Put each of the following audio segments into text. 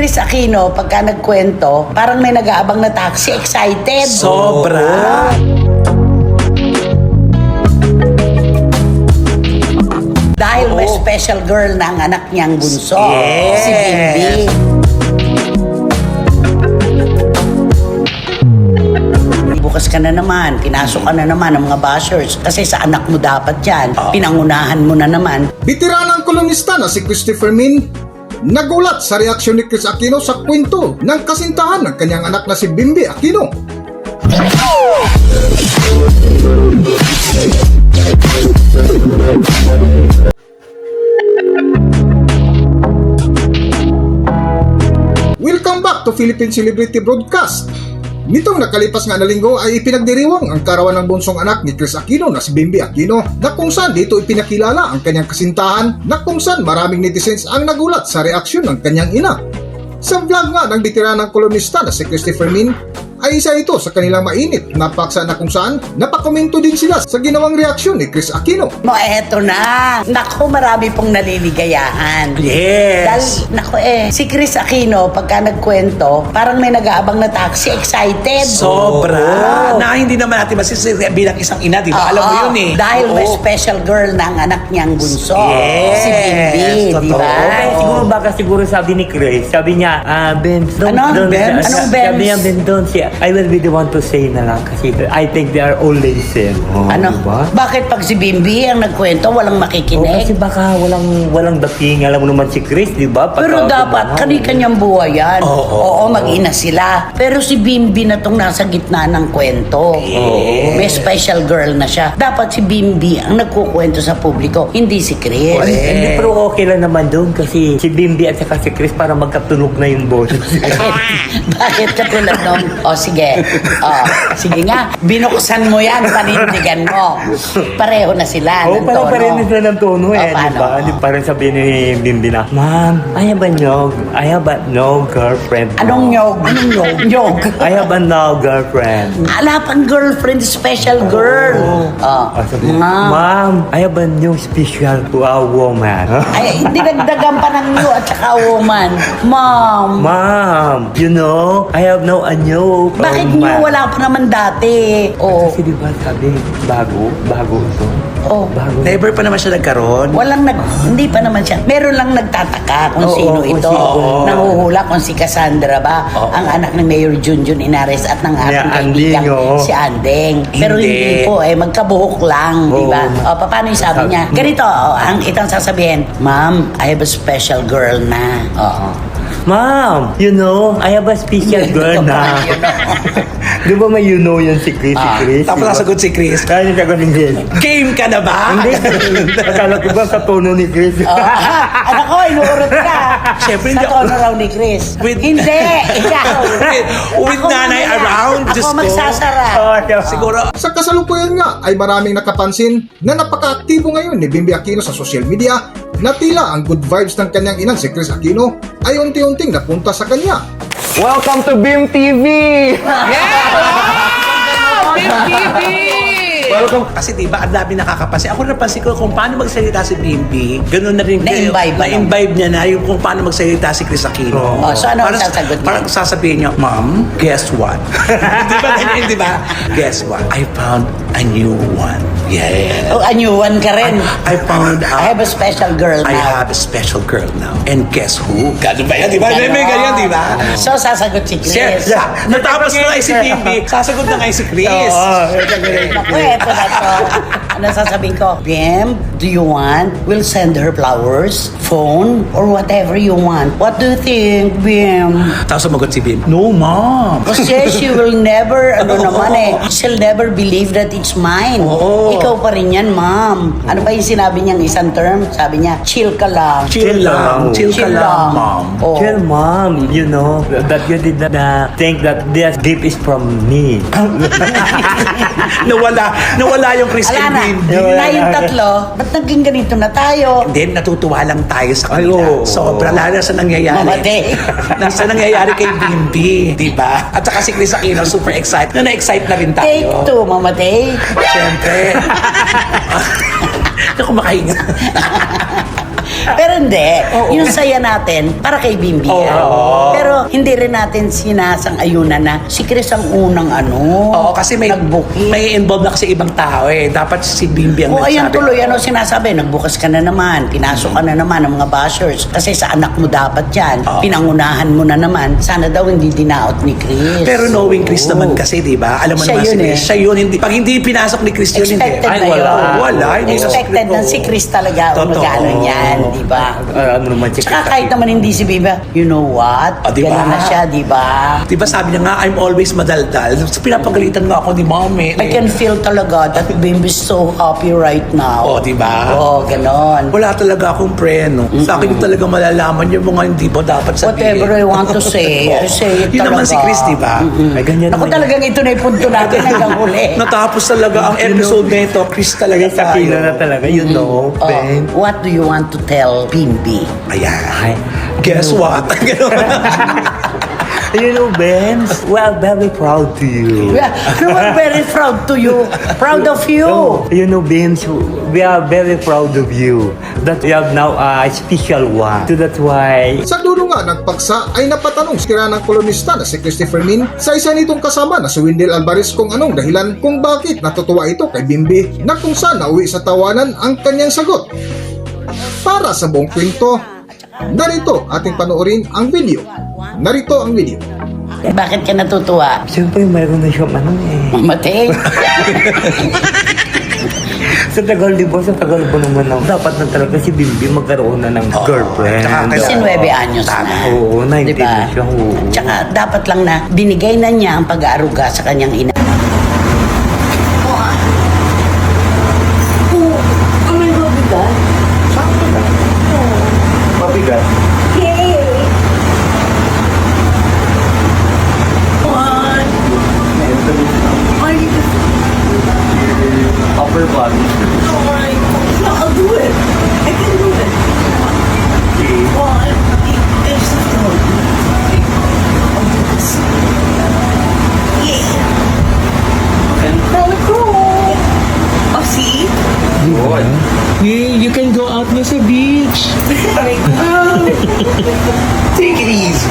Chris Aquino, pagka nagkwento, parang may nag-aabang na taxi, excited. Sobra. Dahil may special girl na ang anak niyang bunso, Yes. si Bimbi. Bukas ka na naman, pinasok ka na naman ng mga bashers kasi sa anak mo dapat yan, pinangunahan mo na naman. Bitiranang kolonista na si Christopher Min nagulat sa reaksyon ni Chris Aquino sa kwento ng kasintahan ng kanyang anak na si Bimbi Aquino. Welcome back to Philippine Celebrity Broadcast. Nitong nakalipas nga na linggo ay ipinagdiriwang ang karawan ng bunsong anak ni Chris Aquino na si Bimbi Aquino na kung saan dito ipinakilala ang kanyang kasintahan na kung saan maraming netizens ang nagulat sa reaksyon ng kanyang ina. Sa vlog nga ng bitiranang kolonista na si Christopher Min ay isa ito sa kanilang mainit na paksa na kung saan napakomento din sila sa ginawang reaksyon ni Chris Aquino. Eto na. Naku, marami pong naliligayahan. Yes. Dahil, naku si Chris Aquino, pagka nagkwento, parang may nag-aabang na taxi, excited. Sobra. Na hindi naman natin masisisi bilang isang ina, di ba? Alam mo yun eh. Dahil may Oo. special girl na ang anak niyang bunso. Yes. Si Bimbi, di Totoo. ba? Okay, siguro sabi ni Chris, sabi niya, Ben, Ano? Ben? Anong Ben? Sabi niya, Ben, don't say, I will be the one to say na lang kasi I think they are all listen. Ano? Diba? Bakit pag si Bimbi ang nagkwento, walang Oh, makikinig? kasi baka walang dating, alam mo naman si Chris, di ba? Pero dapat, kani-kanyang buhay yan. Oo, mag-ina sila. Pero si Bimbi na tong nasa gitna ng kwento. May special girl na siya. Dapat si Bimbi ang nagkukwento sa publiko, hindi si Chris. Hindi, pero okay lang naman doon kasi si Bimbi at saka si Chris para magkatunog na yung boses. Bakit ka tulad nung, sige. Sige nga, binuksan mo yan, panindigan mo. Pareho na sila ng parang tono. pareho sila ng tono eh, di paano? ba? Di parang sabihin ni Bimbi na, Ma'am, I have no girlfriend. Anong nyog? Anong nyog? Nyog. I have no girlfriend. Ala pang girlfriend, special girl. Sabi, Ma'am, I have a new special woman. Ay, dinagdagan pa ng new at saka woman. Mom. Ma'am, you know, I have no a new Bakit new? Wala pa naman dati. Kasi di ba sabi, bago ito. Bago. Never pa naman siya nagkaroon. Hindi pa naman siya. Meron lang nagtataka kung Oo, sino kung ito. sino. Nanguhula kung si Cassandra ba, ang anak ni Mayor Junjun Inares at ng ating Anding, kaibigan oo. si Andeng. Pero Hindi. hindi po magkabuhok lang, di ba? Oo. Paano yung sabi niya? Ganito, ang itang sasabihin, Ma'am, I have a special girl na. Ma'am, you know, I have a special girl na. Di ba may you know yan si Chris? Tapos nasagot si Chris. Kaya niya sagot ni Chris. Game ka na ba? Hindi, akala ko ba sa tono ni Chris? Anak ko, inuurot ka. Siyempre, sa hindi ako- tono raw ni Chris. With- Hindi, ikaw. With Ako nanay mamaya. around, Diyos Ako ko. magsasara. Siguro, Sa kasalukuyan nga ay maraming nakapansin na napaka-aktibo ngayon ni Bimbi Aquino sa social media na tila ang good vibes ng kanyang inang si Chris Aquino ay unti-unting napunta sa kanya. Welcome to BIM TV! welcome. Kasi di ba, ang dami nakakapansin. Ako napansin ko kung paano magsalita si Bimbi, ganun na rin. Na-imbibe ba? Na-imbibe niya na yung kung paano magsalita si Chris Aquino. So ano ang sasagot niya? Parang sasabihin niya, Ma'am, guess what? Di ba ganyan, di ba? Guess what? I found a new one. Yeah. Anyuan ka rin. I found out. I have a special girl I now. have a special girl now. And guess who? Ganun ba yan? Di ba? May ganyan, di ba? So, sasagot si Chris. Yes. Natapos na nga si Bimbi, sasagot na nga si Chris. Naku, eto na to. Ano sasabihin ko? Bim, do you want? We'll send her flowers, phone, or whatever you want. What do you think, Bim? Tapos sumagot si Bim, no, Mom. Kasi she will never, she'll never believe that it's mine. Oo. Ikaw pa rin yan, Ma'am. Ano ba yung sinabi niyang isang term? Sabi niya, chill ka lang. Chill lang. Chill ka lang, Mom. Oh. Tell Mom, you know, that you did not think that this gift is from me. Nawala yung Chris Ala and na, Bimbi. na yung tatlo, ba't naging ganito na tayo? Then, natutuwa lang tayo sa kanila. Ay, oo. Sobra lalo sa nangyayari. Mamatay. Sa nangyayari kay Bimbi, di ba? At saka si Chris Aquino, super excited. Na-excite na rin tayo. Take two, Mama Tay. Siyempre. Ako makahinga. Pero hindi. Yung saya natin, para kay Bimbi. Pero hindi rin natin sinasang-ayunan na si Chris ang unang Oo, kasi may nag-booking. involved na kasi ibang tao eh. Dapat si Bimbi ang O ayun nagsabi. tuloy, sinasabi, nagbukas ka na naman, pinasok ka na naman ng mga bashers. Kasi sa anak mo dapat yan, pinangunahan mo na naman. Sana daw hindi dinaot ni Chris. Pero knowing Chris naman kasi, di ba? Alam mo Siya naman si yun Chris. eh. Siya yun. Hindi, pag hindi pinasok ni Chris yun, hindi. Expected Ay, na wala. yun. Wala, hindi sa Expected script, na si Chris talaga ang Totoo. magano yan, di ba? Ano naman si Tsaka kahit naman hindi si Biba, you know what? Di ba? Ganun na siya, di ba? Di ba sabi niya nga, I'm always madaldal. So, pinapagalitan nga ako ni Mami. I can feel talaga that Bimbi's so happy right now. di ba? Ganon. Wala talaga akong preno. Sa akin yung talaga malalaman yung mga hindi ba dapat sabihin. Whatever I want to say, I say it Yun talaga. naman si Chris, di ba? Ay, ganyan Ako naman yun. talagang ito na yung punto natin hanggang huli. Natapos talaga ang episode na ito. Chris talaga Sa tayo. kina na talaga, you know, Oh, Ben. what do you want to tell Bimbi? Ayan. Ay, Guess what? you know, Ben, we are very proud to you. We're very proud to you. Proud of you. You know, Beams, we are very proud of you that you have now a special one. So that's why Sa dulo nga ng pagsa ay napatanong si kiranang kolumnista na si Christopher Min sa isa nitong kasama na si Wendell Alvarez kung anong dahilan kung bakit natutuwa ito kay Bimbi na kung saan nauwi sa tawanan ang kanyang sagot. Para sa buong kwento, narito ating panoorin ang video. Narito ang video. Bakit ka natutuwa? siyempre mayroon na siyang ano eh. Mamatay. Sa tagal, di ba? Sa tagal po naman na dapat na talaga si Bimbi magkaroon na ng girlfriend. Tsaka Kasi 9 anyos na. Oo, 19 Diba? na siya. Oo. Tsaka dapat lang na binigay na niya ang pag-aaruga sa kanyang ina. Mabigat. Upper body. You can go out na sa beach. Take it easy.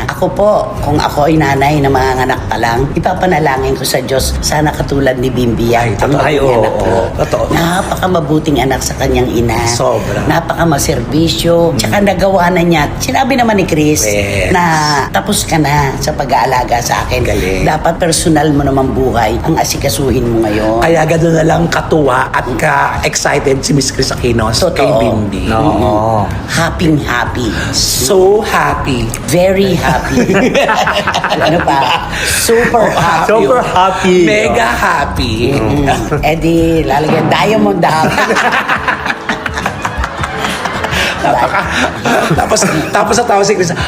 Ako po, kung ako ay nanay na manganganak pa lang, ipapanalangin ko sa Diyos, sana katulad ni Bimbi yan. ang Ay, maging oo, anak ko. totoo. Napakamabuting anak sa kanyang ina. Sobra. Napakamaserbisyo. Tsaka nagawa na niya. Sinabi naman ni Chris Yes. na tapos ka na sa pag-aalaga sa akin. Galing. Dapat personal mo naman buhay ang asikasuhin mo ngayon. Kaya gano'n na lang katuwa at ka-excited si Miss Chris Aquinos Totoo. kay Bimbi. No. Happy. So happy. Very happy. Ano pa? Super happy. Super happy. Mega happy. Eh di, lalagyan diamond happy. Tapos natawa si Chris, gano'n.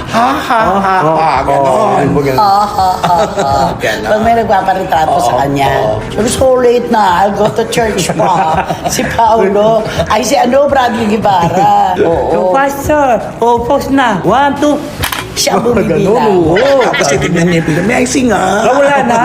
Pag may nagpaparitrato sa kanya, "It's so late na, I'll go to church pa." Si Paolo, ay si Bradley Guevara. So, Oo. Pastor, focus na. 1, 2. Siya ang bumibilang. Ganun, oo. Tapos titignan niya yung film, may icing ah. Wala na.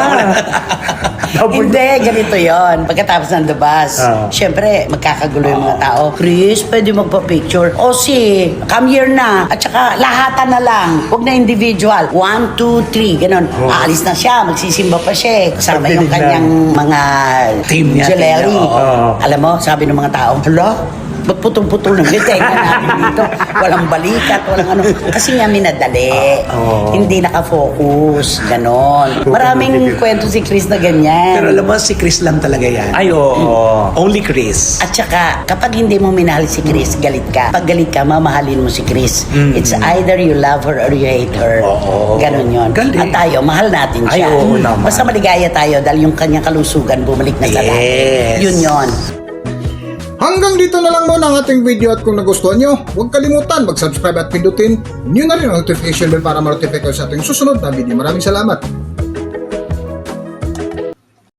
Hindi, ganito yon. Pagkatapos ng labas, syempre, magkakagulo yung mga tao. Chris, pwede magpa-picture. O si, come here na. At saka, lahatan na lang. Huwag na individual. 1, 2, 3. Ganon. Aalis na siya. Magsisimba pa siya. Kasama yung kanyang mga Team niya, jewelry. team niya, oo. Alam mo, sabi ng mga tao, hala, ba't putol-putol ng tenga namin dito? Walang balikat, walang ano. Kasi nga minadali. Hindi nakafocus. Ganon. Maraming kwento si Chris na ganyan. Pero alam mo, si Chris lang talaga yan. Ay, oo. Only Chris. At saka, kapag hindi mo minahal si Chris, galit ka. Pag galit ka, mamahalin mo si Chris. It's either you love her or you hate her. Oo. Ganon yun. Galing. At tayo, mahal natin siya. Ay, oo naman. Basta maligaya tayo dahil yung kanyang kalusugan bumalik na sa dati. Yes. Yun yun. Hanggang dito na lang muna ang ating video at kung nagustuhan nyo, huwag kalimutan mag-subscribe at pindutin nyo na rin ang notification bell para ma-notify kayo sa ating susunod na video. Maraming salamat!